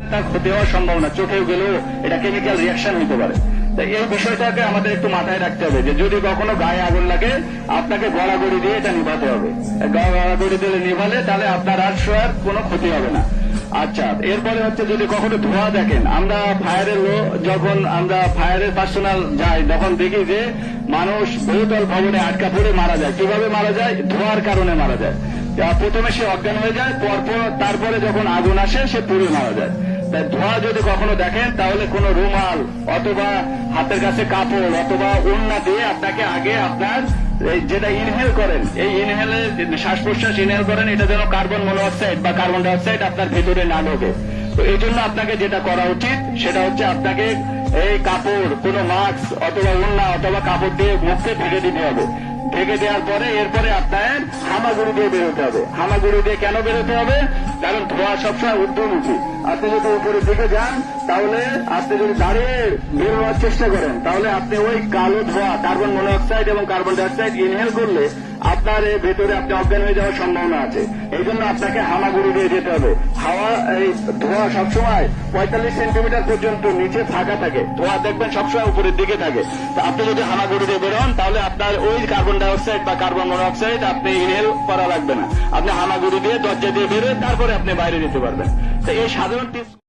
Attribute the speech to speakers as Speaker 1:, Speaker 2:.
Speaker 1: আপনার ক্ষতি হওয়ার সম্ভাবনা, চোখেও গেলেও এটা কেমিক্যাল রিয়াকশন হতে পারে। এই বিষয়টাকে আমাদের একটু মাথায় রাখতে হবে যে যদি কখনো গায়ে আগুন লাগে আপনাকে গড়াগড়ি দিয়ে এটা নিভাতে হবে। গড়াগড়ি দিলে নিভালে তাহলে আপনার আর শোয়ার কোনো ক্ষতি হবে না। আচ্ছা, এরপরে হচ্ছে যদি কখনো ধোঁয়া দেখেন, আমরা ফায়ারের যখন আমরা ফায়ারের পার্সোনাল যাই তখন দেখি যে মানুষ বহুতল ভবনে আটকা পড়ে মারা যায়। কিভাবে মারা যায়? ধোঁয়ার কারণে মারা যায়। প্রথমে সে অজ্ঞান হয়ে যায়, পরপর তারপরে যখন আগুন আসে সে পুড়ে মারা যায়। তাই ধোঁয়া যদি কখনো দেখেন তাহলে কোন রুমাল অথবা হাতের কাছে কাপড় অথবা ওড়না দিয়ে আপনাকে আগে আপনার যেটা ইনহেল করেন, এই ইনহেলে শ্বাস প্রশ্বাস ইনহেল করেন, এটা যেন কার্বন মনোঅক্সাইড বা কার্বন ডাইঅক্সাইড আপনার ভেতরে না ঢোকে। তো এই জন্য আপনাকে যেটা করা উচিত সেটা হচ্ছে আপনাকে এই কাপড়, কোনো মাস্ক অথবা ওড়না অথবা কাপড় দিয়ে মুখকে ঢেকে দিতে হবে। ঢেকে দেওয়ার পরে এরপরে আপনার হামাগুড়ি দিয়ে বেরোতে হবে। হামাগুড়ি দিয়ে কেন বেরোতে হবে? কারণ ধোঁয়া সবসময় ঊর্ধ্বমুখী। আপনি যদি উপরের দিকে যান তাহলে আপনি যদি দাঁড়িয়ে বেরোনোর চেষ্টা করেন তাহলে আপনি ওই কালো ধোঁয়া কার্বন মনোঅক্সাইড এবং কার্বন ডাইঅক্সাইড ইনহেল করলে আপনার এর ভেতরে আপনি অজ্ঞান হয়ে যাওয়ার সম্ভাবনা আছে। এই জন্য আপনাকে হামাগুড়ি দিয়ে যেতে হবে। হাওয়া এই ধোঁয়া সবসময় 45 সেন্টিমিটার পর্যন্ত নিচে ফাঁকা থাকে, ধোঁয়া দেখবেন সবসময় উপরের দিকে থাকে। তো আপনি যদি হামাগুড়ি দিয়ে বেরোন তাহলে আপনার ওই কার্বন ডাইঅক্সাইড বা কার্বন মনোঅক্সাইড আপনি ইনহেল করা লাগবে না। আপনি হামাগুড়ি দিয়ে দরজা দিয়ে বেরোয় তারপরে আপনি বাইরে যেতে পারবেন। তো এই সাধারণ